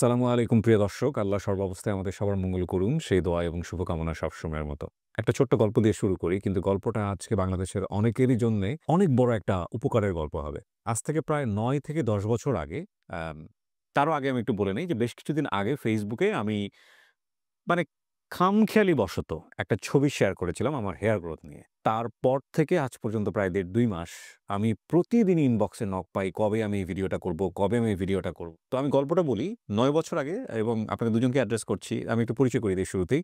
আসসালামু আলাইকুম প্রিয় দর্শক। আল্লাহ সর্বাবস্থায় আমাদের সবার মঙ্গল করুন। সেই দোয়া এবং শুভকামনা সবসময়ের মতো। একটা ছোট্ট গল্প দিয়ে শুরু করি। কিন্তু গল্পটা আজকে বাংলাদেশের অনেকেরই জন্যে অনেক বড় একটা উপকারের গল্প হবে। আজ থেকে প্রায় ৯ থেকে ১০ বছর আগে, আম তারও আগে আমি একটু বলে নেই যে বেশ কিছুদিন আগে Facebook এ আমি মানে খামখেয়ালি বশত একটা ছবি শেয়ার করেছিলাম আমার হেয়ার গ্রোথ নিয়ে। তারপর থেকে আজ পর্যন্ত প্রায় ১.৫-২ মাস আমি প্রতিদিন ইনবক্সে নক পাই, কবে আমি এই ভিডিওটা করব, কবে আমি এই ভিডিওটা করব। তো আমি গল্পটা বলি ৯ বছর আগে এবং আপনাদের দুজনকে অ্যাড্রেস করছি। আমি একটু পরিচয় করিয়ে দেই শুরুতেই।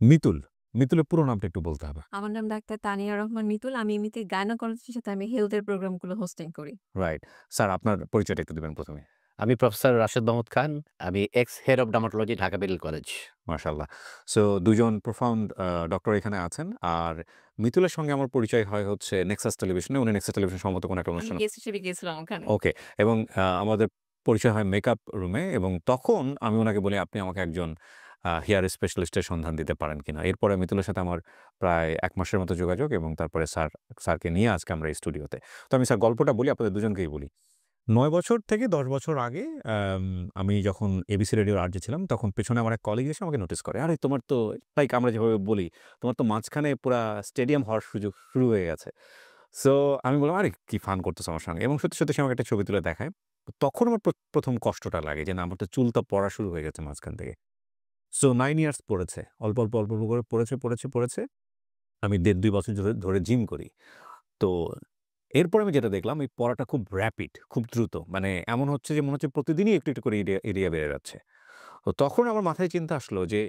মিতুল, মিতুলের পুরো নামটা একটু বলতে হবে। আমার নাম ডাক্তার তানিয়া রহমান মিতুল। আমি এমনিতে গাইনোকোলজিস্টের সাথে আমি হেলথ এর প্রোগ্রামগুলো হোস্টিং করি। রাইট। স্যার আপনার পরিচয়টা একটু দিবেন ১ম এ। আমি প্রফেসর রাশেদ মাহমুদ খান। আমি x head of dermatology Dhaka medical college. মাশাআল্লাহ। সো ২ জন প্রোফাউন্ড ডক্টর এখানে আছেন। আর মিতুলের সঙ্গে আমার পরিচয় হয় হচ্ছে নেক্সাস টেলিভিশনে। উনি নেক্সাস টেলিভিশন সম্ভবত কোনো একটা আমি অনুষ্ঠানে গেস্ট হিসেবে গিয়েছিলাম ওখানে। ওকে। এবং আমাদের পরিচয় হয় মেকআপ রুমে এবং তখন আমি উনাকে বলি, "আপনি আমাকে একজন হেয়ার স্পেশালিস্টের সন্ধান দিতে পারেন কিনা?" এরপরে মিতুলের সাথে আমার প্রায় ১ মাসের মতো যোগাযোগ এবং তারপরে স্যারকে নিয়ে আজকে আমরা এই স্টুডিওতে। তো আমি স্যার গল্পটা বলি, আপনাদের দুজনকেই বলি। ৯ বছর থেকে ১০ বছর আগে আম আমি যখন এবিসি রেডিওর আরজে ছিলাম, তখন পেছনে আমার এক কলিগ এসে আমাকে নোটিস করে, "আরে তোমার তো" লাইক আমরা যেভাবে বলি, "তোমার তো মাঝখানে পুরা স্টেডিয়াম হওয়ার সুযোগ শুরু হয়ে গেছে।" সো আমি বললাম, "আরে কি ফান করতেছো আমার সঙ্গে?" এবং সত্যি, সত্যি সে আমাকে একটা ছবি তুলে দেখায়। তখন আমার ১ম কষ্টটা লাগে যে না আমার তো চুল তো পড়া শুরু হয়ে গেছে মাঝখান থেকে। সো ৯ ইয়ার্স পড়েছে। অল্প, অল্প, অল্প, অল্প করে পড়েছে। আমি ১.৫-২ বছর ধরে জিম করি। তো এরপরে আমি যেটা দেখলাম এই পড়াটা খুব র‍্যাপিড, খুব দ্রুত। মানে এমন হচ্ছে যে মনে হচ্ছে প্রতিদিনই একটু, একটু করে এরিয়া বেড়ে যাচ্ছে। তো তখন আমার মাথায় চিন্তা আসলো যে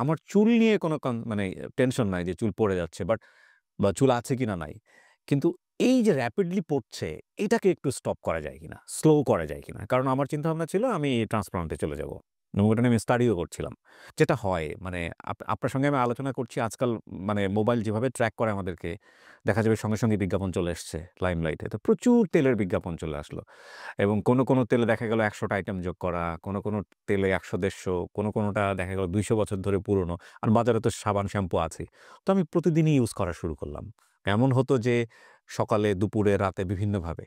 আমার চুল নিয়ে কোনো মানে টেনশন নাই যে চুল পড়ে যাচ্ছে বা চুল আছে কিনা নাই। কিন্তু এই যে র‍্যাপিডলি পড়ছে এটাকে একটু স্টপ করা যায় কিনা? স্লো করা যায় কিনা? কারণ আমার চিন্তাভাবনা ছিল আমি ট্রান্সপ্লান্ট এ চলে যাব। এবং ওটা নিয়ে আমি স্টাডিও করছিলাম। যেটা হয় মানে আপনার সঙ্গে আমি আলোচনা করছি আজকাল মানে মোবাইল যেভাবে ট্র্যাক করে আমাদেরকে, দেখা যাবে সঙ্গে, সঙ্গে বিজ্ঞাপন চলে এসছে লাইমলাইটে। তো প্রচুর তেলের বিজ্ঞাপন চলে আসলো। এবং কোনো তেলে দেখা গেল ১০০ টা আইটেম যোগ করা, কোনো তেলে ১০০-১৫০, কোনোটা দেখা গেল ২০০ বছর ধরে পুরনো। আর বাজারে তো সাবান, শ্যাম্পু আছেই। তো আমি প্রতিদিনই ইউজ করা শুরু করলাম। এমন হতো যে সকালে, দুপুরে, রাতে বিভিন্নভাবে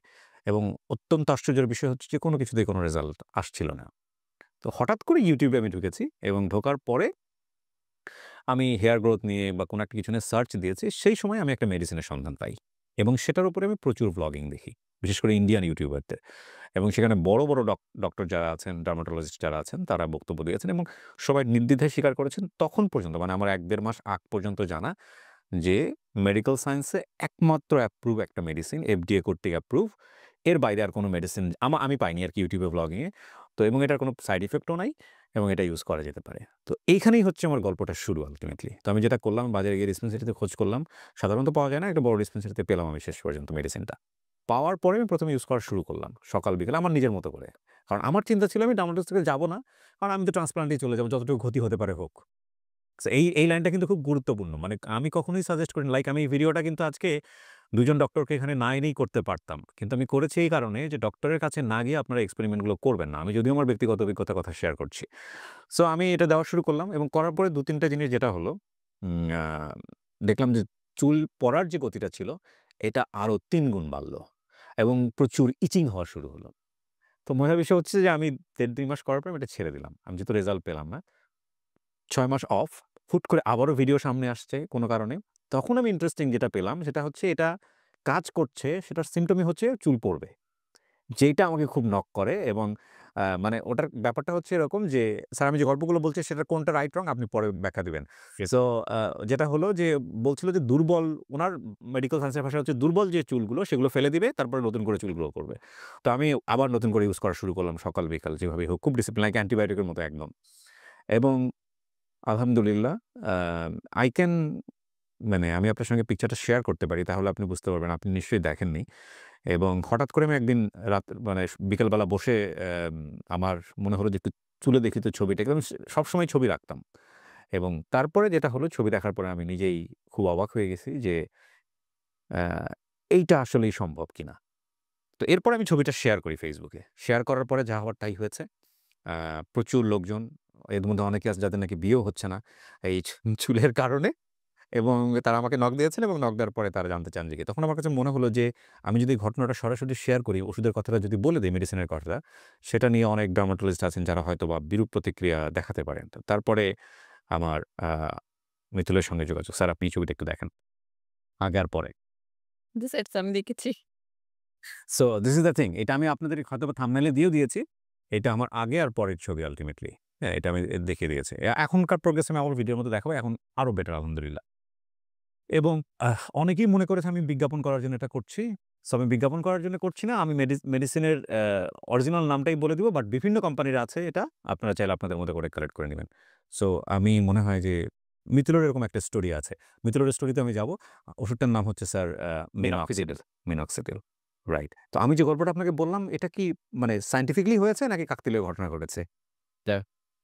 এবং অত্যন্ত আশ্চর্যের বিষয় হচ্ছে যে কোনো কিছুতেই কোনো রেজাল্ট আসছিল না। তো হঠাৎ করে YouTube এ আমি ঢুকেছি এবং ঢোকার পরে আমি হেয়ার গ্রোথ নিয়ে বা কোনো একটা কিছু নিয়ে সার্চ দিয়েছি। সেই সময় আমি একটা মেডিসিনের সন্ধান পাই এবং সেটার উপরে আমি প্রচুর ভ্লগিং দেখি। বিশেষ করে ইন্ডিয়ান ইউটিউবারদের। এবং সেখানে বড়, বড় ডক্টর যারা আছেন, ডার্মাটোলজিস্ট যারা আছেন তারা বক্তব্য দিয়েছেন এবং সবাই নির্দ্বিধায় স্বীকার করেছেন তখন পর্যন্ত মানে আমার ১-১.৫ মাস আগ পর্যন্ত জানা যে মেডিকেল সায়েন্সে একমাত্র অ্যাপ্রুভ একটা মেডিসিন FDA কর্তৃক অ্যাপ্রুভ। এর বাইরে আর কোনো মেডিসিন আমি পাইনি আরকি YouTube এ ভ্লগিং এ। তো এবং এটার কোনো সাইড ইফেক্ট ও নাই এবং এটা ইউজ করা যেতে পারে। তো এইখানেই হচ্ছে আমার গল্পটার শুরু আল্টিমেটলি। তো আমি যেটা করলাম বাজারে গিয়ে ডিসপেন্সারিতে খোঁজ করলাম। সাধারণত পাওয়া যায় না। একটা বড় ডিসপেন্সারিতে পেলাম আমি শেষ পর্যন্ত মেডিসিনটা। পাওয়ার পরে আমি ১ম এ ইউজ করা শুরু করলাম। সকাল বিকেল আমার নিজের মতো করে। কারণ আমার চিন্তা ছিল আমি ডার্মাটোলজিস্ট থেকে যাব না। কারণ আমি তো ট্রান্সপ্লান্টেই চলে যাব। যতটুকু ক্ষতি হতে পারে হোক। সো এই লাইনটা কিন্তু খুব গুরুত্বপূর্ণ। মানে আমি কখনোই সাজেস্ট করি না। লাইক আমি এই ভিডিওটা কিন্তু আজকে ২ জন ডক্টরকে এখানে না এনেই করতে পারতাম। কিন্তু আমি করেছি এই কারণে যে ডক্টরের কাছে না গিয়ে আপনারা এক্সপেরিমেন্ট গুলো করবেন না। আমি যদিও আমার ব্যক্তিগত অভিজ্ঞতার কথা শেয়ার করছি। সো আমি এটা দেওয়া শুরু করলাম এবং করার পরে ২-৩ টা জিনিস যেটা হলো উম আ দেখলাম যে চুল পড়ার যে গতিটা ছিল এটা আরো ৩ গুণ বাড়ল এবং প্রচুর ইচিং হওয়া শুরু হলো। তো মজার বিষয় হচ্ছে যে আমি ১.৫-২ মাস করার পর আমি এটা ছেড়ে দিলাম। আমি যেহেতু রেজাল্ট পেলাম না। ৬ মাস অফ। হুট করে আবারও ভিডিও সামনে আসছে কোনো কারণে। তখন আমি ইন্টারেস্টিং যেটা পেলাম সেটা হচ্ছে এটা কাজ করছে সেটার সিম্পটমই হচ্ছে চুল পড়বে। যেইটা আমাকে খুব নক করে এবং মানে ওটার ব্যাপারটা হচ্ছে এরকম যে, স্যার আমি যে গল্পগুলো বলছি সেটার কোনটা রাইট রং আপনি পরে ব্যাখ্যা দিবেন। সো আ যেটা হলো যে বলছিল যে দুর্বল উনার মেডিকেল সায়েন্স এর ভাষায় হচ্ছে দুর্বল যে চুলগুলো সেগুলো ফেলে দিবে তারপরে নতুন করে চুল গ্রো করবে। তো আমি আবার নতুন করে ইউজ করা শুরু করলাম সকাল বিকাল যেভাবেই হোক। খুব ডিসিপ্লিন লাইক অ্যান্টিবায়োটিকের মতো একদম। এবং আলহামদুলিল্লাহ আ I can মানে আমি আপনার সঙ্গে পিকচারটা শেয়ার করতে পারি তাহলে আপনি বুঝতে পারবেন। আপনি নিশ্চয়ই দেখেননি। এবং হঠাৎ করে আমি একদিন রাত মানে বিকেলবেলা বসে আমার মনে হলো যে একটু তুলে দেখি তো ছবিটা। কারণ সবসময় ছবি রাখতাম। এবং তারপরে যেটা হলো ছবি দেখার পরে আমি নিজেই খুব অবাক হয়ে গেছি যে আ এইটা আসলেই সম্ভব কিনা। তো এরপরে আমি ছবিটা শেয়ার করি Facebook এ। শেয়ার করার পরে যা হওয়ার তাই হয়েছে। আ প্রচুর লোকজন এর মধ্যে অনেকে আছে যাদের নাকি বিয়েও হচ্ছে না এই চুলের কারণে। এবং তারা আমাকে নক দিয়েছেন এবং নক দেওয়ার পরে তারা জানতে চান যে কি। তখন আমার কাছে মনে হলো যে আমি যদি ঘটনাটা সরাসরি শেয়ার করি, ওষুধের কথাটা যদি বলে দেই, মেডিসিনের কথাটা, সেটা নিয়ে অনেক ডার্মাটোলজিস্ট আছেন যারা হয়তোবা বিরূপ প্রতিক্রিয়া দেখাতে পারেন। তো তারপরে আমার মিতুলের সঙ্গে যোগাযোগ। স্যার আপনি এই ছবিটা একটু দেখেন। আগে আর পরে। দিস ইটস আমি দেখেছি। So this is the thing. এটা আমি আপনাদের হয়তোবা থাম্বনেইলে দিয়েও দিয়েছি। এটা আমার আগে আর পরের ছবি আল্টিমেটলি। হ্যাঁ, এটা আমি দেখিয়ে দিয়েছি। এখনকার প্রোগ্রেস আমি আমার ভিডিওর মধ্যে দেখাবো। এখন আরো বেটার আলহামদুলিল্লাহ। এবং অনেকেই মনে করেছে আমি বিজ্ঞাপন করার জন্য এটা করছি। সো আমি বিজ্ঞাপন করার জন্য করছি না। আমি মেডিসিনের অরিজিনাল নামটাই বলে দিব। বাট বিভিন্ন কোম্পানির আছে এটা। আপনারা চাইলে আপনাদের মতো করে কালেক্ট করে নিবেন। সো আমি মনে হয় যে মিতুলের এরকম একটা স্টোরি আছে। মিতুলের স্টোরিতে আমি যাব। ওষুধটার নাম হচ্ছে স্যার মিনক্সিডিল। মিনক্সিডিল। রাইট। তো আমি যে গল্পটা আপনাকে বললাম এটা কি মানে সায়েন্টিফিক্যালি হয়েছে নাকি কাকতালীয় ঘটনা ঘটেছে? তা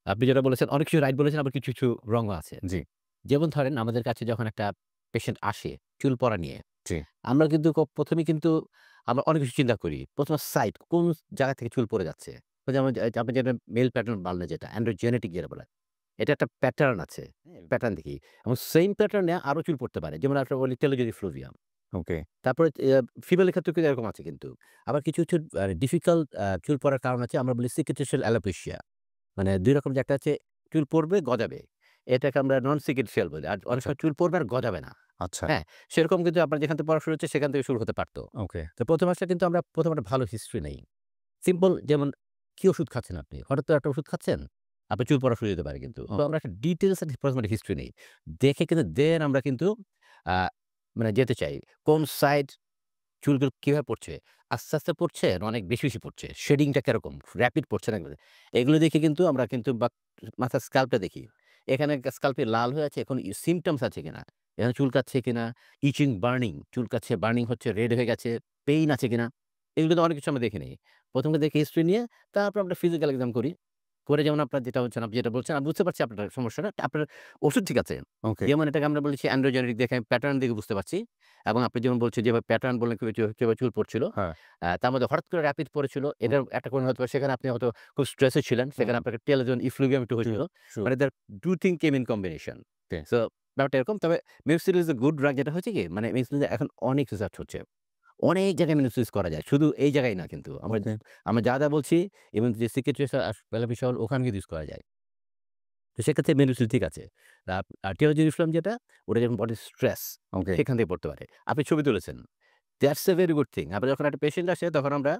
আপনি যেটা বলেছেন অনেক কিছু রাইট বলেছেন, আবার কিছু রংও আছে। জি, যেমন ধরেন আমাদের কাছে যখন একটা পেশেন্ট আসে চুল পড়া নিয়ে, জি। আমরা কিন্তু ১ম এই কিন্তু আমরা অনেক কিছু চিন্তা করি। ১ম সাইট কোন জায়গা থেকে চুল পড়ে যাচ্ছে। তো যেমন আপনি যেটা মেল প্যাটার্ন বললেন যেটা অ্যান্ড্রোজেনেটিক যেটা বলে। এটা একটা প্যাটার্ন আছে। হ্যাঁ? প্যাটার্ন দেখি। এবং সেইম প্যাটার্নে আরো চুল পড়তে পারে। যেমন আমরা বলি টেলোজেরি ফ্লুভিয়াম। ওকে, তারপরে ফিমেলের ক্ষেত্রেও কিন্তু এরকম আছে কিন্তু। আবার কিছু ডিফিকাল্ট চুল পড়ার কারণ আছে আমরা বলি সিকেটেশিয়াল অ্যালোপেশিয়া। মানে ২ রকম যে একটা হচ্ছে চুল পড়বে, গজাবে। এটাকে আমরা নন সিকেটেশিয়াল বলি। আর অনেক আচ্ছা, সময় চুল পড়বে আর গজাবে না। আচ্ছা। হ্যাঁ? সেরকম কিন্তু আপনার যেখান থেকে পড়া শুরু হচ্ছে সেখান থেকে শুরু হতে পারত। ওকে, তো ১ম আসলে কিন্তু আমরা ১ম একটা ভালো হিস্ট্রি নেই। সিম্পল যেমন কি ওষুধ খাচ্ছেন আপনি? হঠাৎ করে একটা ওষুধ খাচ্ছেন, আপনার চুল পড়া শুরু হয়ে যেতে পারে কিন্তু। তো আমরা একটা ডিটেইলস একটা ১ম একটা হিস্ট্রি নেই। দেখে কিন্তু দেন আমরা কিন্তু আ মানে যেতে চাই। কোন সাইড চুলগুলো কিভাবে পড়ছে? আস্তে, আস্তে পড়ছে না অনেক বেশি পড়ছে? শেডিংটা কিরকম? র‍্যাপিড পড়ছে না এগুলো। এগুলো দেখে কিন্তু আমরা কিন্তু মাথার স্ক্যাল্পটা দেখি। এখানে স্ক্যাল্পে লাল হয়ে আছে, এখন সিম্পটমস আছে কিনা? এখানে চুলকাচ্ছে কিনা? ইচিং, বার্নিং, চুলকাচ্ছে, বার্নিং হচ্ছে, রেড হয়ে গেছে, পেইন আছে কিনা? এগুলো কিন্তু অনেক কিছু আমরা দেখে নেই। ১ম দেখি হিস্ট্রি নিয়ে তারপর আমরা ফিজিক্যাল এক্সাম করি। করে যেমন আপনার যেটা হচ্ছে আপনি যেটা বলছেন আমি বুঝতে পারছি আপনার সমস্যাটা। আপনার ওষুধ ঠিক আছে। ওকে। যেমন এটাকে আমরা বলেছি অ্যান্ড্রোজেনেটিক দেখে আমি প্যাটার্ন দেখে বুঝতে পারছি। এবং আপনি যেমন বলছেন যেভাবে প্যাটার্ন বললেন কিভাবে চুল পড়ছিল। হ্যাঁ। তার মধ্যে হঠাৎ করে র‍্যাপিড পড়েছিল। এটার একটা কারণ হয়তো সেখানে আপনি হয়তো খুব স্ট্রেসে ছিলেন। সেখানে আপনার টেলোজেন ইফ্লুভিয়াম একটু হয়েছিল। True. মানে there 2 thing came in combination. Okay. So ব্যাপারটা এরকম। তবে minoxidil is a good drug যেটা হচ্ছে কি মানে মিনোক্সিডিল এখন অনেক রিসার্চ হচ্ছে। অনেক জায়গায় মিনোক্সিডিল করা যায়। শুধু এই জায়গায় না কিন্তু। Okay. আমরা যা বলছি এবং যে সিকেট্রিয়াস অ্যালোপেশিয়া ওখানে কিন্তু ইউজ করা যায়। তো সেক্ষেত্রে মেনুসিল ঠিক আছে। আর টিয়ারোজিন ইসলাম যেটা, ওটা যখন বডি স্ট্রেস Okay. সেখান থেকে পড়তে পারে। আপনি ছবি তুলেছেন। That's a very good thing. আপনার যখন একটা পেশেন্ট আসে তখন আমরা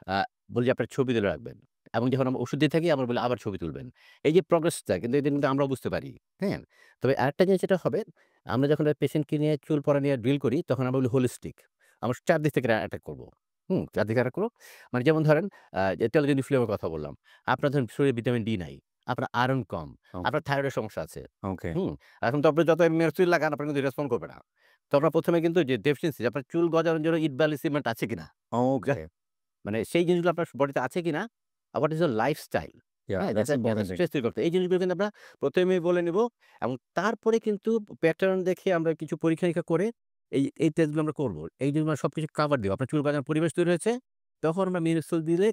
আ বলি যে আপনার ছবি তুলে রাখবেন। এবং যখন আমরা ওষুধ দিয়ে থাকি আমরা বলি আবার ছবি তুলবেন। এই যে প্রগ্রেসটা কিন্তু এটা কিন্তু আমরাও বুঝতে পারি। হ্যাঁ? তবে আরেকটা জিনিস যেটা হবে, আমরা যখন পেশেন্টকে নিয়ে চুল পড়া নিয়ে ড্রিল করি তখন আমরা বলি হোলিস্টিক। আমরা ৪ দিক থেকে অ্যাটাক করব। ৪ দিকে অ্যাটাক করব। মানে যেমন ধরেন যে টেলোজেন ফ্লেভার কথা বললাম। আপনার ধরেন শরীরে ভিটামিন ডি নাই। আপনার আয়রন কম। Okay. আপনার থাইরয়েডের সমস্যা আছে। Okay. হুম? এখন তো আপনি যত মেরচুল লাগান আপনার কিন্তু রেসপন্ড করবে না। তো আমরা ১ম এ কিন্তু যে ডেফিসিয়েন্সি আপনার চুল গজানোর জন্য ইট ব্যালিসিমেন্ট আছে কিনা? Okay. মানে সেই জিনিসগুলো আপনার বডিতে আছে কিনা? What is your lifestyle? Yeah, হ্যাঁ? that's important thing. স্ট্রেস তৈরি করতে। এই জিনিসগুলো কিন্তু আমরা ১ম এই বলে নিব এবং তারপরে কিন্তু প্যাটার্ন দেখে আমরা কিছু পরীক্ষা-নিরীক্ষা করে এই টেস্টগুলো আমরা করব। এই জিনিসগুলো আমরা সবকিছু কাভার দিব। আপনার চুল গজানোর পরিবেশ তৈরি হয়েছে, তখন আমরা মিনোক্সিডিল দিলে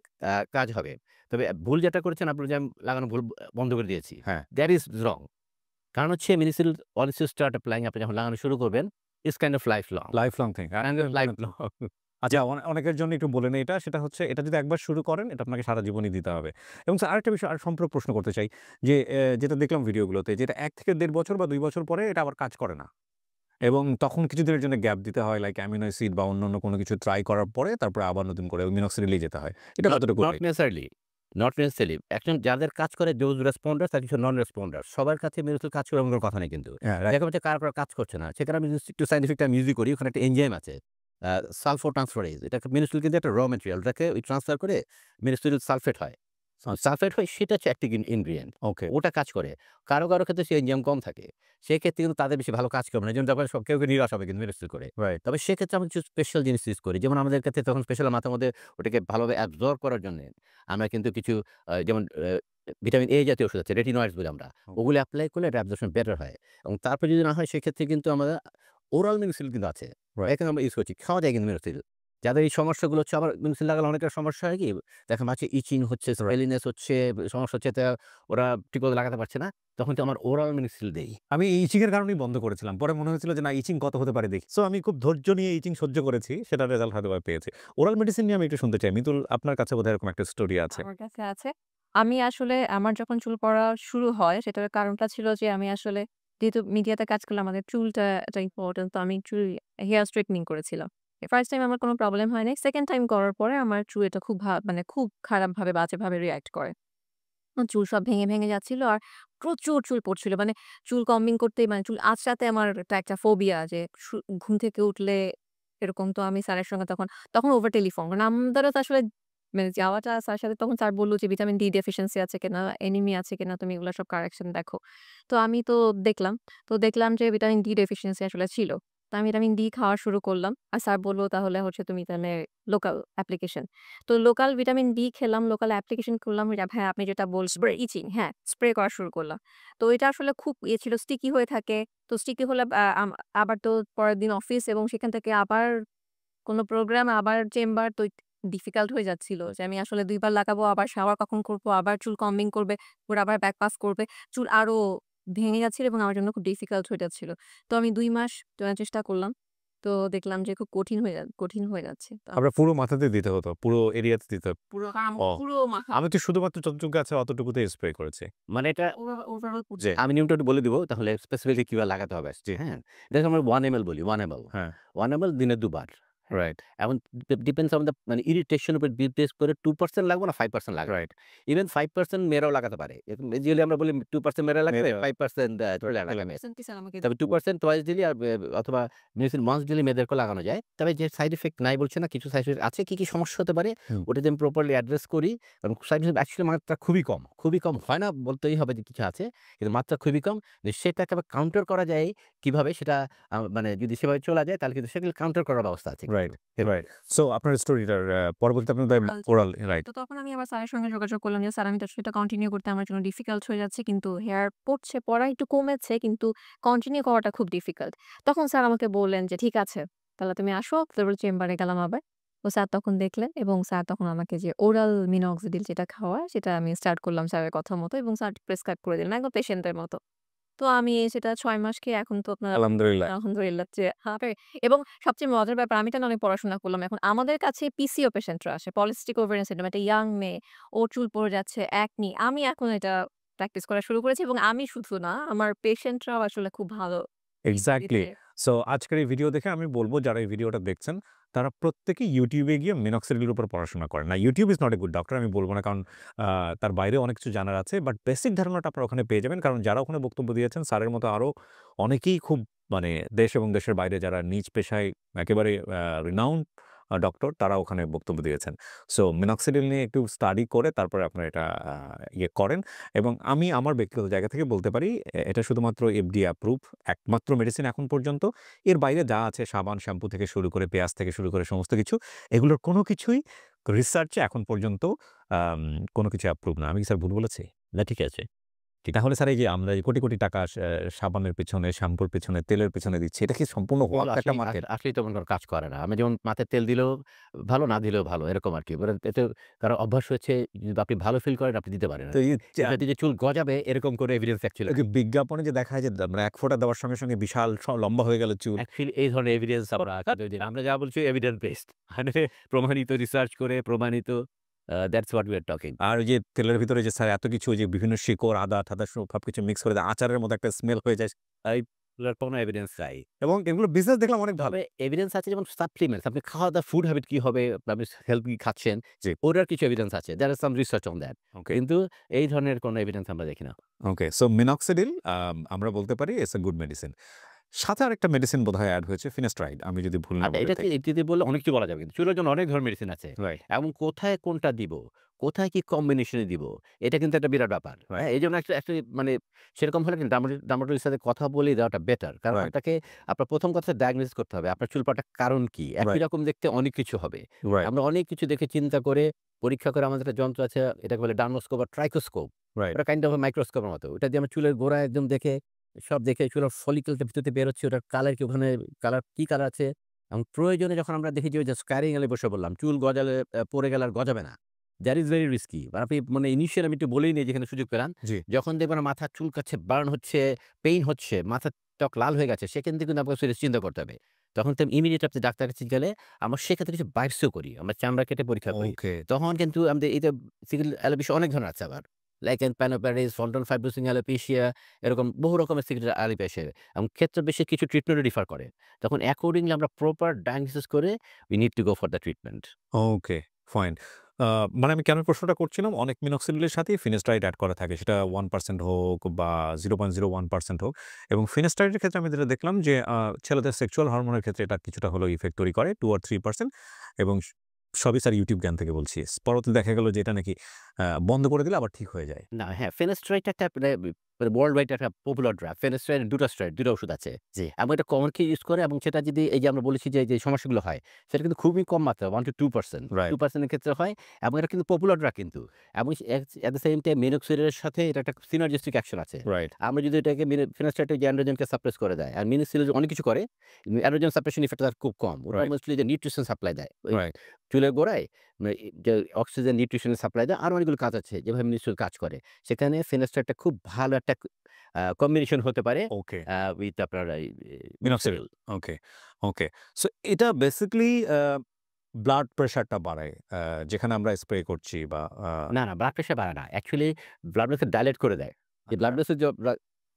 কাজ হবে। তবে ভুল যেটা করেছেন আপনার যে আমি লাগানো ভুল বন্ধ করে দিয়েছি। হ্যাঁ। That is wrong. কারণ হচ্ছে minoxidil once you start applying আপনি যখন লাগানো শুরু করবেন, it's kind of lifelong. Lifelong thing. Lifelong. আচ্ছা অনেকের জন্য একটু বলে নেই এটা। সেটা হচ্ছে এটা যদি একবার শুরু করেন এটা আপনাকে সারা জীবনই দিতে হবে। এবং স্যার আরেকটা বিষয় আর সম্পর্ক প্রশ্ন করতে চাই যে যেটা দেখলাম ভিডিওগুলোতে যেটা ১ থেকে ১.৫ বছর বা ২ বছর পরে এটা আবার কাজ করে না। এবং তখন কিছুদিনের জন্য গ্যাপ দিতে হয় লাইক অ্যামিনো অ্যাসিড বা অন্যান্য কোনো কিছু ট্রাই করার পরে তারপরে আবার নতুন করে মিনক্সিডিলেই যেতে হয়। এটা কতটুকু not right? Necessarily, not necessarily. একজন যাদের কাজ করে ডোজ রেসপন্ডার আর কিছু নন রেসপন্ডার। সবার কাছে মিনোক্সিডিল কাজ করে এমন কোনো কথা নেই কিন্তু। হ্যাঁ, রাইট। দেখা যাচ্ছে কার কাজ করছে না। সেখানে আমি জাস্ট একটু সায়েন্টিফিক টার্ম ইউজই করি। ওখানে একটা এনজাইম আছে। সালফোট্রান্সফারেজ। এটা মিনোক্সিডিল কিন্তু একটা ম্যাটেরিয়াল। ওটাকে ওই ট্রান্সফার করে মিনোক্সিডিল সালফেট হয়। সালফেট হয় সেটা হচ্ছে অ্যাক্টিভ ইনগ্রিডিয়েন্ট। ওকে। ওটা কাজ করে। কারো ক্ষেত্রে সেই এনজাইম কম থাকে। সেক্ষেত্রে কিন্তু তাদের বেশি ভালো কাজ করবে না। যেমন যখন কেউ নিরাশ হবে কিন্তু মিনোক্সিডিল করে। রাইট। তবে সেক্ষেত্রে আমরা কিছু স্পেশাল জিনিস ইউজ করি। যেমন আমাদের ক্ষেত্রে তখন স্পেশাল মাথার মধ্যে ওটাকে ভালোভাবে অ্যাবজর্ব করার জন্যে আমরা কিন্তু কিছু যেমন ভিটামিন এ জাতীয় ওষুধ আছে, রেটিনয়েডস বলি আমরা। ওগুলো এপ্লাই করলে এটা অ্যাবজর্পশন বেটার হয়। এবং তারপরে যদি না হয় সেক্ষেত্রে কিন্তু আমরা ওরাল মিনোক্সিডিল কিন্তু আছে। রাইট। এখানে আমরা ইউজ করছি। খাওয়া যায় কিন্তু মিনোক্সিডিল। যাদের এই সমস্যাগুলো হচ্ছে আবার মেডিসিন লাগালে অনেকের সমস্যা হয় কি দেখেন মাঝে ইচিং হচ্ছে, স্পেলিনেস হচ্ছে, সমস্যা হচ্ছে তা ওরা ঠিকমতো লাগাতে পারছে না। তখন তো আমার ওরাল মেডিসিন দেই। আমি এই ইচিং এর কারণেই বন্ধ করেছিলাম। পরে মনে হয়েছিল যে না ইচিং কত হতে পারে দেখি। সো আমি খুব ধৈর্য নিয়ে ইচিং সহ্য করেছি। সেটার রেজাল্ট হয়তোবা পেয়েছি। ওরাল মেডিসিন নিয়ে আমি একটু শুনতে চাই। মিতুল আপনার কাছে বোধহয় এরকম একটা স্টোরি আছে। আমার কাছে আছে। আমি আসলে আমার যখন চুল পড়া শুরু হয় সেটার কারণটা ছিল যে আমি আসলে যেহেতু মিডিয়াতে কাজ করলে আমাদের চুলটা একটা ইম্পোর্টেন্ট। তো আমি চুল হেয়ার স্ট্রেটনিং করেছিলাম। ফার্স্ট টাইম আমার কোনো প্রবলেম হয় নাই। সেকেন্ড টাইম করার পরে আমার চুল এটা খুব মানে খুব খারাপভাবে বাজেভাবে রিঅ্যাক্ট করে। চুল সব ভেঙে যাচ্ছিল আর প্রচুর চুল পড়ছিল। মানে চুল কম্বিং করতেই মানে চুল আঁচড়াতে আমার এটা একটা ফোবিয়া যে ঘুম থেকে উঠলে এরকম তো আমি স্যারের সঙ্গে তখন ওভার টেলিফোন। কারণ আমাদেরও তো আসলে মানে যাওয়াটা স্যারের সাথে তখন স্যার বলল যে ভিটামিন ডি ডেফিশিয়েন্সি আছে কিনা, অ্যানিমিয়া আছে কিনা তুমি এগুলা সব কারেকশন দেখো। তো আমি তো দেখলাম। তো দেখলাম যে ভিটামিন ডি ডেফিশিয়েন্সি আসলে ছিল। তো আমি ভিটামিন ডি খাওয়া শুরু করলাম। আর স্যার বলল তাহলে হচ্ছে তুমি তাহলে লোকাল অ্যাপ্লিকেশন। তো লোকাল ভিটামিন ডি খেলাম, লোকাল অ্যাপ্লিকেশন করলাম। হ্যাঁ, আপনি যেটা স্প্রে ইচিং হ্যাঁ, স্প্রে করা শুরু করলাম। তো এটা আসলে খুব ছিল স্টিকি হয়ে থাকে। তো স্টিকি হলে আবার তো পরের দিন অফিস এবং সেখান থেকে আবার কোন প্রোগ্রাম, আবার চেম্বার তো ডিফিকাল্ট হয়ে যাচ্ছিল যে আমি আসলে ২ বার লাগাবো, আবার শাওয়ার কখন করব, আবার চুল কম্বিং করবে, ওরা আবার ব্যাক পাস করবে। চুল আরো ভেঙে যাচ্ছিল এবং আমার জন্য খুব ডিফিকাল্ট হয়ে যাচ্ছিল। তো আমি ২ মাস চেষ্টা করলাম। তো দেখলাম যে খুব কঠিন হয়ে যাচ্ছে। তো আপনার পুরো মাথাতে দিতে হতো। পুরো এরিয়াতে দিতে হতো। পুরো ও পুরো মাথা আমি তো শুধুমাত্র যতটুকু আছে অতটুকুতেই স্প্রে করেছি। মানে এটা ওভারঅল জি, আমি নিয়মটা একটু বলে দিব তাহলে স্পেসিফিকলি কিভাবে লাগাতে হবে। জি। হ্যাঁ? এটাকে আমরা 1 ml বলি 1 ml। হ্যাঁ, 1 ml দিনে ২ বার। হ্যাঁ? রাইট, এখন ডিপেন্ডস অন দ্যা মানে ইরিটেশন উপর ডিপেন্ডস করে 2% লাগবে না 5% লাগবে। রাইট। ইভেন 5% মেয়েরাও লাগাতে পারে। এরকম ইউজুয়ালি আমরা বলি 2% মেয়েরা লাগাবে, মেয়েরা 5% ছেলে ছেলে লাগাবে। কি স্যার আমাকে তবে 2% টুইস ডেইলি আর অথবা মেডিসিন ওয়ান্স ডেইলি মেয়েদেরকেও লাগানো যায়। তবে যে সাইড ইফেক্ট নাই বলছে না, কিছু সাইড ইফেক্ট আছে। কি সমস্যা হতে পারে? হুম, ওটা যদি আমি প্রপারলি অ্যাড্রেস করি, কারণ সাইড ইফেক্ট অ্যাকচুয়ালি মাত্রা খুবই কম। খুবই কম হয় না বলতেই হবে যে কিছু আছে। কিন্তু মাত্রা খুবই কম। যে সেটাকে আবার কাউন্টার করা যায় কিভাবে সেটা মানে যদি সেভাবে চলা যায় তাহলে কিন্তু সেগুলো কাউন্টার করার ব্যবস্থা আছে রাইট, কিন্তু। রাইট। সো আপনার স্টোরিটার পরবর্তীতে আপনি বোধহয় ওরাল ওরাল রাইট। তো তখন আমি আবার স্যারের সঙ্গে যোগাযোগ করলাম যে, "স্যার আমি তো আসলে এটা কন্টিনিউ করতে আমার জন্য ডিফিকাল্ট হয়ে যাচ্ছে। কিন্তু হেয়ার পড়ছে, পড়া একটু কমেছে কিন্তু কন্টিনিউ করাটা খুব ডিফিকাল্ট।" তখন স্যার আমাকে বললেন যে, "ঠিক আছে, তাহলে তুমি আসো।" তারপর চেম্বারে গেলাম আবার। তো স্যার তখন দেখলেন এবং স্যার তখন আমাকে যে ওরাল মিনক্সিডিল যেটা খাওয়া সেটা আমি স্টার্ট করলাম স্যারের কথা মতো এবং স্যার প্রেসক্রাইব করে দিলেন একদম পেশেন্টের মতো। তো আমি সেটা ৬ মাস খেয়ে এখন তো আপনার আলহামদুলিল্লাহ। আলহামদুলিল্লাহ যে হবে এবং সবচেয়ে মজার ব্যাপার আমি তো অনেক পড়াশোনা করলাম। এখন আমাদের কাছে পিসিও পেশেন্টরা আসে। পলিসিস্টিক ওভারিয়ান সিনড্রোম একটা ইয়াং মেয়ে, ওর চুল পড়ে যাচ্ছে, একনি। আমি এখন এটা প্র্যাকটিস করা শুরু করেছি এবং আমি শুধু না, আমার পেশেন্টরাও আসলে খুব ভালো এক্সাক্টলি। দিচ্ছে। সো আজকের এই ভিডিও দেখে আমি বলব যারা এই ভিডিওটা দেখছেন, তারা প্রত্যেকেই YouTube এ গিয়ে মিনক্সিডিলের উপর পড়াশোনা করেন। না YouTube is not a good doctor আমি বলব না কারণ তার বাইরে অনেক কিছু জানার আছে। বাট বেসিক ধারণাটা আপনারা ওখানে পেয়ে যাবেন। কারণ যারা ওখানে বক্তব্য দিয়েছেন স্যারের মতো আরো অনেকেই খুব মানে দেশ এবং দেশের বাইরে যারা নিজ পেশায় একেবারে রিনাউন্ড ডক্টর তারা ওখানে বক্তব্য দিয়েছেন। সো মিনক্সিডিল নিয়ে একটু স্টাডি করে তারপরে আপনারা এটা ইয়ে করেন এবং আমি আমার ব্যক্তিগত জায়গা থেকে বলতে পারি এটা শুধুমাত্র FDA অ্যাপ্রুভ একমাত্র মেডিসিন এখন পর্যন্ত। এর বাইরে যা আছে সাবান, শ্যাম্পু থেকে শুরু করে পেঁয়াজ থেকে শুরু করে সমস্ত কিছু এগুলোর কোনো কিছুই রিসার্চে এখন পর্যন্ত আম কোনো কিছু অ্যাপ্রুভ না। আমি কি স্যার ভুল বলেছি? না ঠিক আছে। তাহলে স্যার এই যে আমরা এই কোটি টাকা সাবানের পেছনে, শ্যাম্পুর পেছনে, তেলের পেছনে দিচ্ছি এটা কি সম্পূর্ণ এগুলো ওয়ার্থ একটা আসলেই মার্কেট? আসলেই তেমন কোনো কাজ করে না। আমি যেমন মাথায় তেল দিলেও ভালো, না দিলেও ভালো এরকম আরকি। এবারে এতে কারো অভ্যাস হয়েছে যদি আপনি ভালো ফিল করেন আপনি দিতে পারেন তো আরকি। এই চা এটা দিয়ে যে চুল গজাবে এরকম কোনো এভিডেন্স অ্যাকচুয়ালি ওই যে বিজ্ঞাপনে যে দেখায় যে মানে ১ ফোঁটা দেওয়ার সঙ্গে বিশাল লম্বা হয়ে গেল চুল। অ্যাকচুয়ালি এই ধরনের এভিডেন্স আমরা কিন্তু ওই যে আমরা যা বলছি এভিডেন্স বেসড মানে প্রমাণিত রিসার্চ করে প্রমাণিত that's what we are talking. আর ওই যে তেলের ভিতরে যে স্যার এত কিছু ওই যে বিভিন্ন শিকড়, আদা-টাদা সবকিছু মিক্স করে দেয়। আচারের মতো একটা স্মেল হয়ে যায়। এইগুলার কোনো এভিডেন্স নাই। এবং এগুলো বিজনেস দেখলাম অনেক ভালো। তবে এভিডেন্স আছে যেমন সাপ্লিমেন্টস আপনি খাওয়া-দাওয়া ফুড হ্যাবিট কি হবে, আপনি হেলথি খাচ্ছেন, জি। ওটার কিছু এভিডেন্স আছে। দেয়ার আর সাম রিসার্চ অন দ্যাট। ওকে, কিন্তু এই ধরনের কোনো এভিডেন্স আমরা দেখি না। ওকে। সো মিনক্সিডিল আমরা বলতে পারি ইটস আ গুড মেডিসিন। সাথে আরেকটা মেডিসিন বোধহয় এড হয়েছে ফিনাস্ট্রাইড আমি যদি ভুল না আচ্ছা বলে এটাতে থাকি। এটিতে বললে অনেক কিছু বলা যাবে কিন্তু চুলের জন্য অনেক ধরনের মেডিসিন আছে। রাইট, এবং কোথায় কোনটা দিব, কোথায় কি কম্বিনেশন এ দিব, এটা কিন্তু একটা বিরাট ব্যাপার। রাইট, হ্যাঁ? এইজন্য একটা মানে সেরকম হলে কিন্তু ডার্মাটোলজিস্টের সাথে কথা বলে দেওয়াটা বেটার। কারণ রাইট, আপনাকে আপনার ১ম কথা ডায়াগনোসিস করতে হবে। আপনার চুল পড়ার কারণ কি? একই রাইট, রকম দেখতে অনেক কিছু হবে। রাইট, আমরা অনেক কিছু দেখে চিন্তা করে পরীক্ষা করে আমাদের একটা যন্ত্র আছে এটাকে বলে ডার্মোস্কোপ বা ট্রাইকোস্কোপ। রাইট। ওটা কাইন্ড অফ মাইক্রোস্কোপের মতো। ওটা দিয়ে আমরা চুলের গোড়া একদম দেখে সব দেখে চুলের ফলিকলটা ভিতর থেকে বের হচ্ছে ওটার কালার কি ওখানে কালার কি কালার আছে এবং প্রয়োজনে যখন আমরা দেখি যে ওই যে স্ক্যারিং এলে বসে বললাম, চুল গজালে পড়ে গেলে আর গজাবে না। That is very risky. মানে আপনি মানে ইনিশিয়াল আমি একটু বলেই নেই যেখানে সুযোগ পেলাম। জি। যখন দেখবেন মাথা চুলকাচ্ছে, বার্ন হচ্ছে, পেইন হচ্ছে, মাথার ত্বক লাল হয়ে গেছে, সেখান থেকে কিন্তু আপনাকে সিরিয়াস চিন্তা করতে হবে। তখন তো ইমিডিয়েট আপনি ডাক্তারের কাছে গেলে আমরা সেক্ষেত্রে কিছু বায়োপসিও করি। আমরা চামড়া কেটে পরীক্ষা করি। ওকে। তখন কিন্তু আমাদের এইটা সিকেল অ্যালোপেশিয়া অনেক ধরনের আছে আবার। লাইকেন প্যানোপ্যারিস, ফ্রন্টাল ফাইব্রোসিং অ্যালোপেশিয়া, এরকম বহু রকমের সিকেল অ্যালোপেশিয়া এবং ক্ষেত্র বিশেষে কিছু ট্রিটমেন্টও রেফার করে। তখন অ্যাকর্ডিংলি আমরা প্রপার ডায়াগনোসিস করে we need to go for the treatment. Okay, fine. মানে আমি কেন প্রশ্নটা করছিলাম, অনেক মিনক্সিডিলের সাথেই ফিনাস্টারাইড এড করা থাকে। সেটা 1% হোক বা 0.01% হোক, এবং ফিনাস্টারাইডের ক্ষেত্রে আমি যেটা দেখলাম যে ছেলেদের সেক্সুয়াল হরমোনের ক্ষেত্রে এটা কিছুটা হলেও ইফেক্ট তৈরি করে 2 or 3%, এবং সবই স্যার ইউটিউব জ্ঞান থেকে বলছি। পরবর্তীতে দেখা গেল যে এটা নাকি বন্ধ করে দিলে আবার ঠিক হয়ে যায়। না, হ্যাঁ, ফেনাস্ট্রাইড একটা ওয়ার্লড ওয়াইড একটা পপুলার ড্রাগ। ফেনাস্ট্রাইড ২ টা স্টেরয়েড, ২ টা ওষুধ আছে। জি। এবং এটা কমন কেউ ইউজ করে এবং সেটা যদি এই যে আমরা বলেছি যে সমস্যাগুলো হয়, সেটা কিন্তু খুবই কম মাত্রা 1-2%। রাইট। 2% এর ক্ষেত্রে হয় এবং এটা কিন্তু পপুলার ড্রাগ কিন্তু। এবং এট দ্য সেম টাইম মিনোক্সিডিলের সাথে এটা একটা সিনার্জিস্টিক অ্যাকশন আছে। রাইট। আমরা যদি এটাকে ফিনাস্ট্রাইড যে অ্যান্ড্রোজেনকে সাপ্রেস করে দেয়। আর মিনোক্সিডিল অনেক কিছু করে। অ্যান্ড্রোজেন সাপ্রেশন ইফেক্ট তার খুব কম। ওটা রাইট। মোস্টলি যে নিউট্রিশন সাপ্লাই দেয়। ওই রাইট। চুলের গোড়ায় মানে যে অক্সিজেন নিউট্রিশন সাপ্লাই দেয়, আরো অনেকগুলো কাজ আছে যেভাবে মিনোক্সিডিল কাজ করে। সেখানে ফিনাস্ট্রাইডটা খুব ভালো একটা কম্বিনেশন হতে পারে ওকে। উইথ আপনার এই মিনক্সিডিল। ওকে, ওকে। সো এটা বেসিক্যালি ব্লাড প্রেশারটা বাড়ায়। যেখানে আমরা স্প্রে করছি বা না, ব্লাড প্রেশার বাড়ায় না। অ্যাকচুয়ালি ব্লাড ভেসেল ডাইলেট করে দেয়। যে ব্লাড আচ্ছা, ভেসেল যে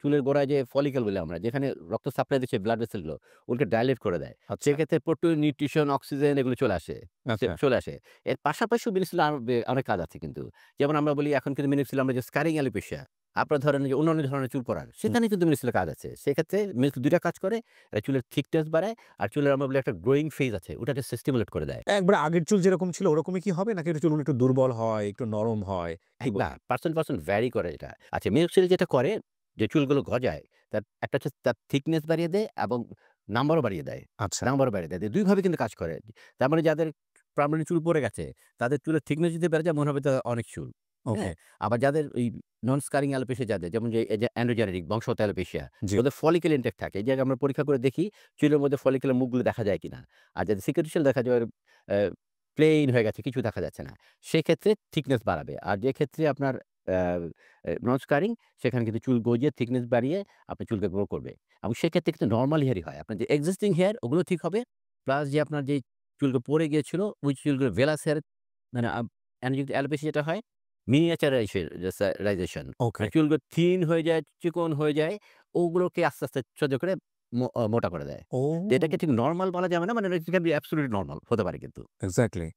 চুলের গোড়ায় যে ফলিকল বলি আমরা, যেখানে রক্ত সাপ্লাই দিচ্ছে ব্লাড ভেসেলগুলো, ওগুলোকে ডাইলেট করে দেয়। আচ্ছা, সেক্ষেত্রে প্রোটিন, নিউট্রিশন, অক্সিজেন এগুলো চলে আসে। আচ্ছা। চলে আসে। এর পাশাপাশিও মিনোক্সিডিল আরো অনেক কাজ আছে কিন্তু। যেমন আমরা বলি এখন কিন্তু মিনোক্সিডিল আমরা যে স্কারিং অ্যালোপেশিয়া, আপনার ধরেন যে অন্যান্য ধরনের চুল পড়ার, হুম। সেখানে কিন্তু মিনোক্সিডিলের কাজ আছে। সেক্ষেত্রে মিনোক্সিডিল ২ টা কাজ করে। চুলের থিকনেস বাড়ায় আর চুলের আমরা বলি একটা গ্রোইং ফেজ আছে, ওটাকে স্টিমুলেট করে দেয়। একবারে আগের চুল যেরকম ছিল ওরকমই কি হবে? নাকি একটু চুলগুলো একটু দুর্বল হয়, একটু নরম হয়? কি না, বলবেন? পারসন ভ্যারি করে এটা। আচ্ছা, মিনোক্সিডিল যেটা করে, যে চুলগুলো গজায়, তার একটা হচ্ছে তার থিকনেস বাড়িয়ে দেয় এবং নাম্বারও বাড়িয়ে দেয়। আচ্ছা, নাম্বারও বাড়িয়ে দেয়। ২ ভাবে কিন্তু কাজ করে। তার মানে যাদের পার্মানেন্ট চুল পড়ে গেছে, তাদের চুলের থিকনেস যদি বেড়ে যায় মনে হবে তাদের অনেক চুল। ওকে। হ্যাঁ? আবার যাদের ওই নন স্কারিং অ্যালোপেশিয়া যাদের, যেমন যে এই যে অ্যান্ড্রোজেনেটিক বংশগত অ্যালোপেশিয়া, জি। ওদের ফলিকল ইনটেক থাকে। এই যে আমরা পরীক্ষা করে দেখি চুলের মধ্যে ফলিকলের মুখগুলো দেখা যায় কিনা। আর যাদের সিকেল দেখা যায় অ্যা প্লেইন হয়ে গেছে, কিছু দেখা যাচ্ছে না। সেক্ষেত্রে থিকনেস বাড়াবে। আর যে ক্ষেত্রে আপনার অ্যা নন স্কারিং, সেখানে কিন্তু চুল গজিয়ে থিকনেস বাড়িয়ে আপনার চুলকে গ্রো করবে। এবং সেক্ষেত্রে কিন্তু নরমাল হেয়ারই হয়। আপনার যে এক্সিস্টিং হেয়ার ওগুলো ঠিক হবে। প্লাস যে আপনার যে চুলগুলো পড়ে গিয়েছিল, ওই চুলগুলো ভেলাস হেয়ার মানে অ্যালোপেশিয়া যেটা হয় রাইজেশন। ওকে। মানে চুলগুলো থিন হয়ে যায়, চিকন হয়ে যায়। ওগুলোকে আস্তে, আস্তে সহ্য করে মোটা করে দেয়। তো ও! এটাকে ঠিক নরমাল বলা যাবে না। মানে it can be absolutely normal হতে পারে কিন্তু। এক্সাক্টলি।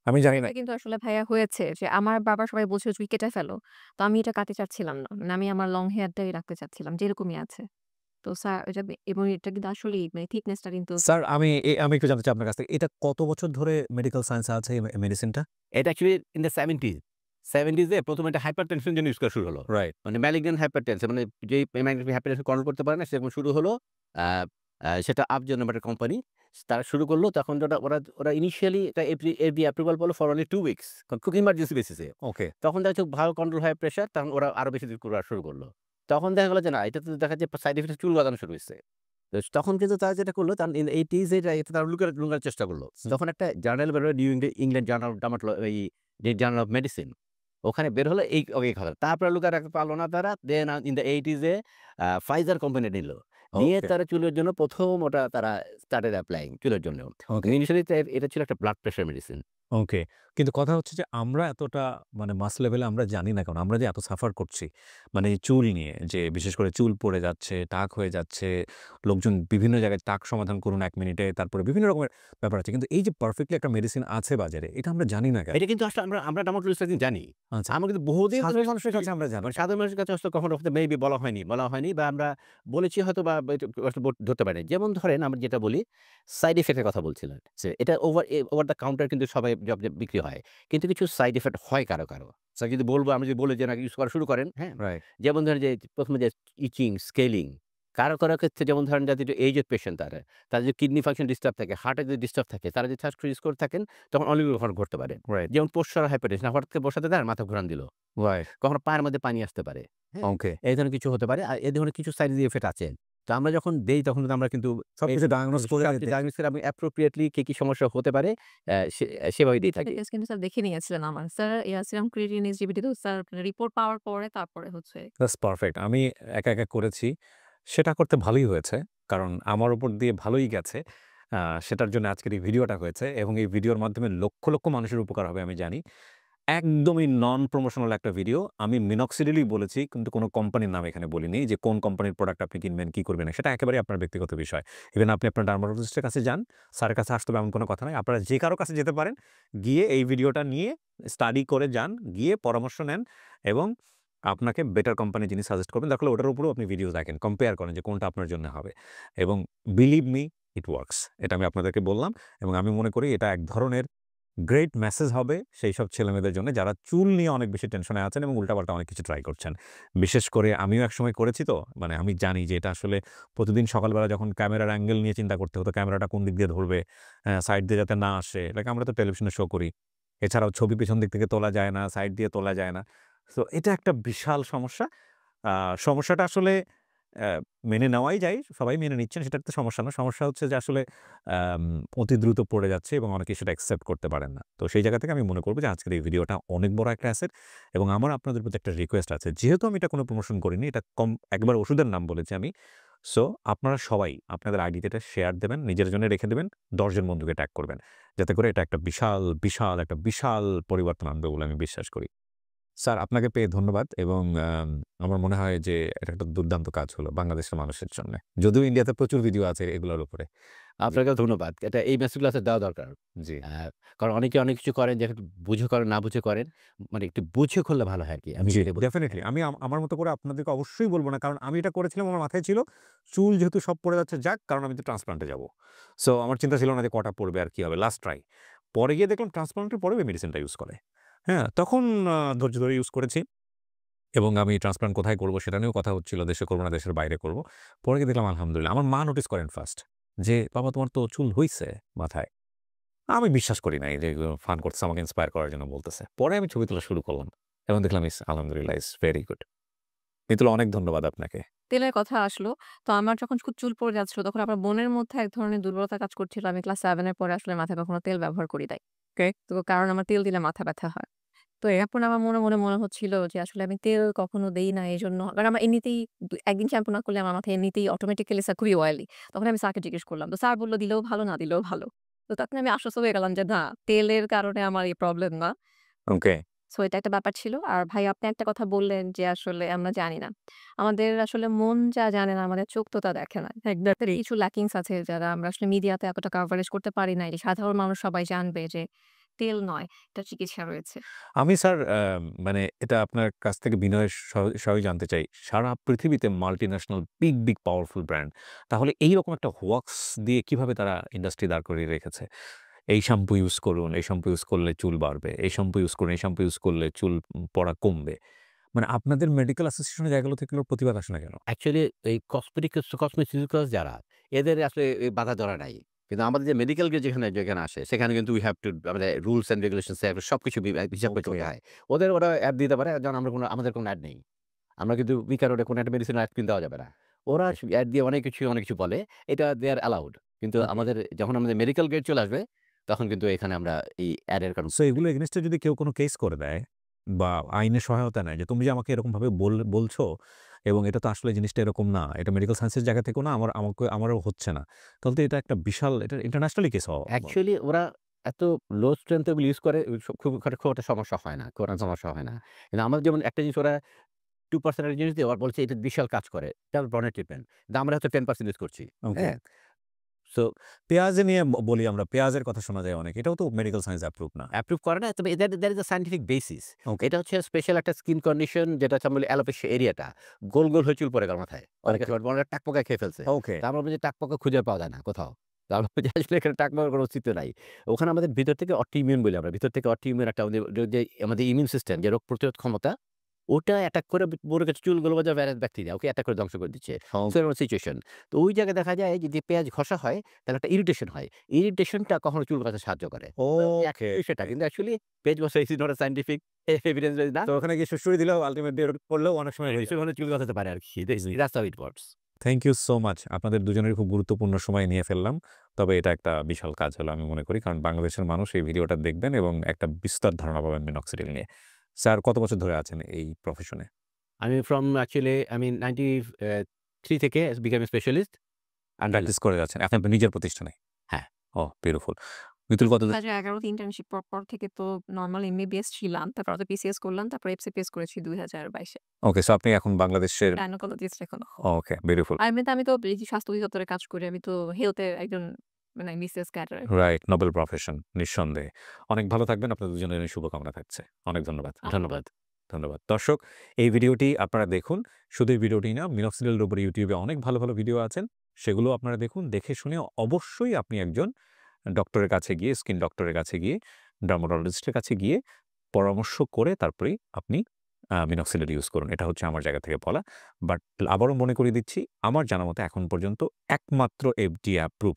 আমি জানি না। এটা কিন্তু আসলে ভাইয়া হয়েছে যে আমার বাবা সবাই বলছিল, "তুই কেটে ফেলো।" তো আমি এটা কাটতে চাচ্ছিলাম না। মানে আমি আমার লং হেয়ারটাই রাখতে চাচ্ছিলাম যেরকমই আছে। তো স্যার এটা এবং এটা কিন্তু আসলেই মানে থিকনেসটা কিন্তু স্যার আমি একটু জানতে চাই আপনার কাছ থেকে। এটা কত বছর ধরে মেডিকেল সায়েন্স এ আছে এই মেডিসিনটা? এটা actually in the 70s 70s এ ১ম এটা হাইপারটেনশন এর জন্য ইউজ করা শুরু হলো। রাইট। মানে ম্যালিগন্যান্ট হাইপারটেনশন, মানে যেই হাইপারটেনশন কন্ট্রোল করতে পারে না, সেরকম শুরু হলো। আ আ সেটা আপজন নামের একটা কোম্পানি। তারা শুরু করলো। তখন ওরা ইনিশিয়ালি এটা FDA অ্যাপ্রুভাল পেল ফর অনলি 2 উইকস। খুব ইমার্জেন্সি বেসিস এ। ওকে। তখন দেখা যাচ্ছে ভালো কন্ট্রোল হয় প্রেশার, তখন ওরা আরো বেশি দিন করা শুরু করলো। তখন দেখা গেল যে না, এটাতে দেখা যায় সাইড ইফেক্ট চুল গজানো শুরু হইছে। তো তখন কিন্তু তারা যেটা করলো, তারা ইন 80s এটা তারা লুকানোর চেষ্টা করলো। হুম। তখন একটা জার্নাল বের হলো, নিউ ইংল্যান্ড জার্নাল এই যে জার্নাল অফ মেডিসিন। ওখানে বের হলো এই কথা। তারপরে লুকায় রাখতে পারল না তারা। দেন ইন দ্যা 80s এ ফাইজার কোম্পানি নিল। নিয়ে ওকে, তারা চুলের জন্য ১ম ওটা তারা স্টার্টেড অ্যাপ্লাইং চুলের জন্য। ওকে, ইনিশিয়ালি এটা ছিল একটা ব্লাড প্রেশার মেডিসিন। ওকে। কিন্তু কথা হচ্ছে যে আমরা এতটা মানে মাস লেভেলে আমরা জানি না কেন? আমরা যে এত সাফার করছি, মানে এই চুল নিয়ে, যে বিশেষ করে চুল পড়ে যাচ্ছে, টাক হয়ে যাচ্ছে, লোকজন বিভিন্ন জায়গায় টাক সমাধান করুন ১ মিনিটে, তারপরে বিভিন্ন রকমের ব্যাপার আছে। কিন্তু এই যে পারফেক্টলি একটা মেডিসিন আছে বাজারে, এটা আমরা জানি না কেন? এটা কিন্তু আসলে আমরা ডার্মাটোলজিস্ট জানি। আচ্ছা। আমরা কিন্তু বহুদিন ধরে সাধারণ মানুষের কাছে আমরা জানি। মানে সাধারণ মানুষের কাছে আসলে কখনো মেবি বলা হয়নি বা আমরা বলেছি হয়তো বা এটা আসলে ধরতে পারিনি। যেমন ধরেন আমরা যেটা বলি সাইড ইফেক্ট এর কথা বলছিলেন। এটা ওভার দ্য কাউন্টার কিন্তু সবাই বিক্রি হয়। কিন্তু কিছু সাইড ইফেক্ট হয় কারো। যদি বলবো, আমি যদি বলি যে না ইউজ করা শুরু করেন, হ্যাঁ? রাইট। যেমন ধরেন যে ১ম এ যে ইচিং, স্কেলিং, কারো ক্ষেত্রে যেমন ধরেন যাদের একটু এজড পেশেন্ট তাদের যদি কিডনি ফাংশন ডিস্টার্ব থাকে, হার্টে যদি ডিস্টার্ব থাকে, তারা যদি শ্বাসকষ্ট ইউজ করে থাকেন, তখন অনেক ঘটনা ঘটতে পারে। রাইট, যেমন পোস্টার হাইপারটেনশন, হঠাৎ করে বসাতে দেয় আর মাথা ঘুরান দিল। রাইট। কখনো পায়ের মধ্যে পানি আসতে পারে। হ্যাঁ? ওকে। এই ধরনের কিছু হতে পারে। আর এ ধরনের কিছু সাইড ইফেক্ট আছে। তো আমরা যখন দেই তখন কিন্তু আমরা কিন্তু সবকিছু ডায়াগনোজ করে ডায়াগনোস করে আমি অ্যাপ্রোপ্রিয়েটলি কি সমস্যা হতে পারে সেভাবে দিয়ে থাকি। টেস্ট কিন্তু স্যার দেখে নিয়েছিলেন আমার। স্যার সিরাম ক্রিয়েটিনিন এসজিপিটি তো স্যার রিপোর্ট পাওয়ার পরে তারপরে হচ্ছে দ্যাটস পারফেক্ট। আমি একা করেছি। সেটা করতে ভালোই হয়েছে। কারণ আমার উপর দিয়ে ভালোই গেছে। সেটার জন্য আজকের এই ভিডিওটা হয়েছে এবং এই ভিডিওর মাধ্যমে লক্ষ মানুষের উপকার হবে আমি জানি। একদমই নন প্রমোশনাল একটা ভিডিও। আমি মিনক্সিডিলই বলেছি কিন্তু কোনো কোম্পানির নাম এখানে বলিনি যে কোন কোম্পানির প্রোডাক্ট আপনি কিনবেন, কি করবেন সেটা একেবারেই আপনার ব্যক্তিগত বিষয়। ইভেন আপনি আপনার ডার্মাটোলজিস্টের কাছে যান, স্যারের কাছে আসতে হবে এমন কোনো কথা নাই। আপনারা যে কারো কাছে যেতে পারেন, গিয়ে এই ভিডিওটা নিয়ে স্টাডি করে যান, গিয়ে পরামর্শ নেন এবং আপনাকে বেটার কোম্পানি যিনি সাজেস্ট করবেন দরকার হলে ওটার উপরেও আপনি ভিডিও দেখেন, কম্পেয়ার করেন যে কোনটা আপনার জন্য হবে এবং বিলিভ মি ইট ওয়ার্কস। এটা আমি আপনাদেরকে বললাম এবং আমি মনে করি এটা এক ধরনের গ্রেট মেসেজ হবে সেই সব ছেলেমেয়েদের জন্য যারা চুল নিয়ে অনেক বেশি টেনশনে আছেন এবং উল্টাপাল্টা অনেক কিছু ট্রাই করছেন। বিশেষ করে আমিও একসময় করেছি তো, মানে আমি জানি যে এটা আসলে প্রতিদিন সকালবেলা যখন ক্যামেরার অ্যাঙ্গেল নিয়ে চিন্তা করতে হতো, ক্যামেরাটা কোন দিক দিয়ে ধরবে, সাইড দিয়ে যাতে না আসে। লাইক আমরা তো টেলিভিশনে শো করি। এছাড়াও ছবি পেছন দিক থেকে তোলা যায় না, সাইড দিয়ে তোলা যায় না। সো এটা একটা বিশাল সমস্যা। আ সমস্যাটা আসলে অ্যা মেনে নেওয়াই যায়। সবাই মেনে নিচ্ছেন সেটা তো সমস্যা না। সমস্যা হচ্ছে যে আসলে আম অতি দ্রুত পড়ে যাচ্ছে এবং অনেকে সেটা অ্যাকসেপ্ট করতে পারেন না। তো সেই জায়গা থেকে আমি মনে করব যে আজকের এই ভিডিওটা অনেক বড় একটা অ্যাসেট এবং আমার আপনাদের প্রতি একটা রিকোয়েস্ট আছে। যেহেতু আমি এটা কোনো প্রমোশন করিনি, এটা একবার ওষুধের নাম বলেছি আমি। সো আপনারা সবাই আপনাদের আইডিতে এটা শেয়ার দেবেন, নিজের জন্য রেখে দেবেন, ১০ জন বন্ধুকে ট্যাগ করবেন। যাতে করে এটা একটা বিশাল পরিবর্তন আনবে বলে আমি বিশ্বাস করি। স্যার আপনাকে পেয়ে ধন্যবাদ এবং আমার মনে হয় যে এটা একটা দুর্দান্ত কাজ হলো বাংলাদেশের মানুষের জন্যে। যদিও ইন্ডিয়াতে প্রচুর ভিডিও আছে এগুলোর উপরে। জি, আপনাকেও ধন্যবাদ। এই মেসেজগুলো আসলে দেওয়া দরকার। জি। আ কারণ অনেকে অনেক কিছু করেন যে একটু বুঝে করেন, না বুঝে করেন। মানে একটু বুঝে করলে ভালো হয় আরকি। আমি জি, এটাই বলতে চাই। ডেফিনিটলি। আমি আমার মতো করে আপনাদেরকে অবশ্যই বলব না। কারণ আমি এটা করেছিলাম আমার মাথায় ছিল চুল যেহেতু সব পড়ে যাচ্ছে যাক কারণ আমি তো ট্রান্সপ্লান্টে যাবো। সো আমার চিন্তা ছিল না যে কটা পড়বে আর কি হবে। Last try. পরে গিয়ে দেখলাম ট্রান্সপ্লান্টের পরেও এই মেডিসিনটা ইউজ করে। হ্যাঁ? তখন ধৈর্য ধরে ইউজ করেছি এবং আমি ট্রান্সপ্লান্ট কোথায় করব সেটা নিয়েও কথা হচ্ছিল। দেশে করব না দেশের বাইরে করব। পরে গিয়ে দেখলাম আলহামদুলিল্লাহ। আমার মা নোটিস করেন ফার্স্ট যে, "বাবা তোমার তো চুল হইছে মাথায়।" আমি বিশ্বাস করি নাই যে এগুলো ফান করতেছে আমাকে ইন্সপায়ার করার জন্য বলতেছে। পরে আমি ছবি তোলা শুরু করলাম এবং দেখলাম আলহামদুলিল্লাহ ইটস ভেরি গুড। মিতুল অনেক ধন্যবাদ আপনাকে। তেলের কথা আসলো। তো আমার যখন খুব চুল পড়ে যাচ্ছিল তখন আমার বোনের মধ্যে এক ধরনের দুর্বলতা কাজ করছিল। আমি ক্লাস 7 এর পরে আসলে মাথায় কখনো তেল ব্যবহার করি নাই। ওকে? তো কারণ আমার তেল দিলে মাথা ব্যথা হয়। তো এরপর আমার মনে হচ্ছিল যে আসলে আমি তেল কখনো দেই না এজন্য কারণ আমার এমনিতেই একদিন শ্যাম্পু না করলে আমার মাথায় এমনিতেই অটোমেটিক্যালি স্যার খুবই অয়েলি। তখন আমি স্যারকে জিজ্ঞেস করলাম। তো স্যার বলল দিলেও ভালো না দিলেও ভালো। তো তখন আমি আশ্বস্ত হয়ে গেলাম যে না তেলের কারণে আমার এই প্রবলেম না। ওকে। সো এটা একটা ব্যাপার ছিল। আর ভাই আপনি একটা কথা বললেন যে আসলে আমরা জানি না। আমাদের আসলে মন যা জানে না, আমাদের চোখ তো তা দেখে না। এক্সাক্টলি কিছু ল্যাকিংস আছে যারা আমরা আসলে মিডিয়াতে এতটা কভারেজ করতে পারি নাই যে সাধারণ মানুষ সবাই জানবে যে তেল নয়, এটা চিকিৎসা রয়েছে। আমি স্যার মানে এটা আপনার কাছ থেকে বিনয়ের সহই জানতে চাই। সারা পৃথিবীতে মাল্টিন্যাশনাল বিগ পাওয়ারফুল ব্র্যান্ড। তাহলে এইরকম একটা হোয়াক্স দিয়ে কিভাবে তারা ইন্ডাস্ট্রি দাঁড় করিয়ে রেখেছে? এই শ্যাম্পু ইউজ করুন, এই শ্যাম্পু ইউজ করলে চুল বাড়বে। এই শ্যাম্পু ইউজ করুন, এই শ্যাম্পু ইউজ করলে চুল পড়া কমবে। মানে আপনাদের মেডিকেল অ্যাসোসিয়েশন এর জায়গাগুলো থেকে এগুলোর প্রতিবাদ আসে না কেন? অ্যাকচুয়ালি এই কসমেটিক্যালস যারা, এদের আসলে এই বাধা ধরা নাই। কিন্তু আমাদের যে মেডিকেল গ্রেড যেখানে আসে, সেখানে কিন্তু উই হ্যাভ টু আমাদের রুলস অ্যান্ড রেগুলেশনস সবকিছু হিসাব করে চলতে ওকে। হয়। ওরা অ্যাড দিতে পারে যেমন আমাদের কোনো অ্যাড নেই। আমরা কিন্তু কারণে কোনো একটা মেডিসিন অ্যাড দেওয়া যাবে না। ওরা ওকে, অ্যাড দিয়ে অনেক কিছু বলে। এটা দে আর অ্যালাউড। কিন্তু ওকে। যখন আমাদের মেডিকেল গ্রেড চলে আসবে, তখন কিন্তু এখানে আমরা এই অ্যাড এর কারণ সো এগুলো এগেইনস্ট এ যদি কেউ কোনো কেস করে দেয় বা আইনের সহায়তা নেয় যে, "তুমি যে আমাকে এরকমভাবে বলছো এবং এটা তো আসলে জিনিসটা এরকম না। এটা মেডিকেল সায়েন্স এর জায়গা থেকেও না আমারও হচ্ছে না।" তাহলে তো এটা একটা বিশাল এটা ইন্টারন্যাশনালি কেস হওয়া অ্যাকচুয়ালি ওরা এত লো স্ট্রেংথ এগুলো ইউজ করে খুব একটা সমস্যা হয় না। খুব একটা সমস্যা হয় না। কিন্তু আমাদের যেমন একটা জিনিস ওরা 2% এর জিনিস দিয়ে ওরা বলছে এটা বিশাল কাজ করে। এটা ব্রনের ট্রিটমেন্ট। কিন্তু আমরা হয়তো 10% ইউজ করছি। ওকে। হ্যাঁ? সো পেঁয়াজে নিয়ে বলি আমরা, পেঁয়াজের কথা শোনা যায় অনেক। এটাও তো মেডিকেল সায়েন্স অ্যাপ্রুভ না। অ্যাপ্রুভ করে না। তবে there is a scientific basis. ওকে, এটা হচ্ছে স্পেশাল একটা স্কিন কন্ডিশন যেটা হচ্ছে আমরা বলি অ্যালোপেশিয়া এরিয়াটা। গোল হয়ে চুল পড়ে গেল মাথায়। অনেকে ওকে, বলে টাকপোকা খেয়ে ফেলছে। ওকে, তা আমরা বলি যে টাকপোকা খুঁজে পাওয়া যায় না কোথাও। তো আমরা বলি যে আসলে এখানে টাকপোকার কোনো অস্তিত্ব নাই। ওখানে আমাদের ভিতর থেকে অটোইমিউন বলি আমরা। ভিতর থেকে অটোইমিউন একটা আমাদের ইমিউন সিস্টেম যে রোগ প্রতিরোধ ক্ষমতা ওটা অ্যাটাক করে পুরো চুলগুলো বা ভাইরাস ব্যাকটেরিয়া ওকে অ্যাটাক করে ধ্বংস করে দিচ্ছে। সো এরকম সিচুয়েশন। তো ওই জায়গায় দেখা যায় যদি পেঁয়াজ ঘষা হয় তাহলে একটা ইরিটেশন হয়। ইরিটেশনটা কখনো চুল গজাতে সাহায্য করে। ওকে। সেটা কিন্তু অ্যাকচুয়ালি পেঁয়াজ ঘষা is not a scientific evidence based না। তো ওখানে গিয়ে সুড়সুড়ি দিলেও আল্টিমেটলি এরকম করলেও অনেক সময় হয়ে যায়। চুল গজাতে পারে আরকি। That's how it works. Thank you so much. আপনাদের দুজনেরই খুব গুরুত্বপূর্ণ সময় নিয়ে ফেললাম। তবে এটা একটা বিশাল কাজ হলো আমি মনে করি। কারণ বাংলাদেশের মানুষ এই ভিডিওটা দেখবেন এবং একটা বিস্তর ধারণা পাবেন মিনক্সিডিল নিয়ে। স্যার কত বছর ধরে আছেন এই প্রফেশনে? আমি ফ্রম অ্যাকচুয়ালি আমি 93 থেকে বিকাম স্পেশালিস্ট আন্টিল প্র্যাকটিস করে যাচ্ছেন। এখন আপনার নিজের প্রতিষ্ঠানে? হ্যাঁ। ওহ বিউটিফুল। মিতুল কত 2011 তে ইন্টার্নশিপ পর থেকে তো নরমাল এমবিবিএস ছিলাম। তারপর তো পিসিএস করলাম। তারপর এফসিপিএস করেছি 2022 এ। ওকে সো আপনি এখন বাংলাদেশের গাইনোকোলজিস্ট এখনো। Okay beautiful. আর এমনিতে আমি তো এই যে স্বাস্থ্য অধিদপ্তরে কাজ করি। আমি তো হেলথ এর একজন মানে BCS cadre. Right, noble profession নিঃসন্দেহে। অনেক ভালো থাকবেন। আপনাদের দুজনের শুভকামনা থাকছে। অনেক ধন্যবাদ। ধন্যবাদ। ধন্যবাদ। দর্শক এই ভিডিওটি আপনারা দেখুন। শুধু এই ভিডিওটি না, মিনক্সিডিলের উপরে ইউটিউবে অনেক ভালো, ভালো ভিডিও আছেন। সেগুলো আপনারা দেখুন। দেখে শুনে অবশ্যই আপনি একজন ডক্টরের কাছে গিয়ে, স্কিন ডক্টরের কাছে গিয়ে, ডার্মাটোলজিস্টের কাছে গিয়ে পরামর্শ করে তারপরেই আপনি মিনক্সিডিল ইউজ করুন। এটা হচ্ছে আমার জায়গা থেকে বলা। বাট আবারও মনে করিয়ে দিচ্ছি, আমার জানা মতে এখন পর্যন্ত একমাত্র FDA approve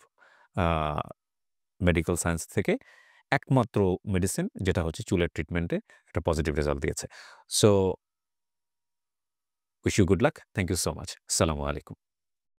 uh medical science থেকে একমাত্র মেডিসিন যেটা হচ্ছে চুলের ট্রিটমেন্টে একটা পজিটিভ রেজাল্ট দিয়েছে। So wish you good luck. Thank you so much. আসসালামু আলাইকুম।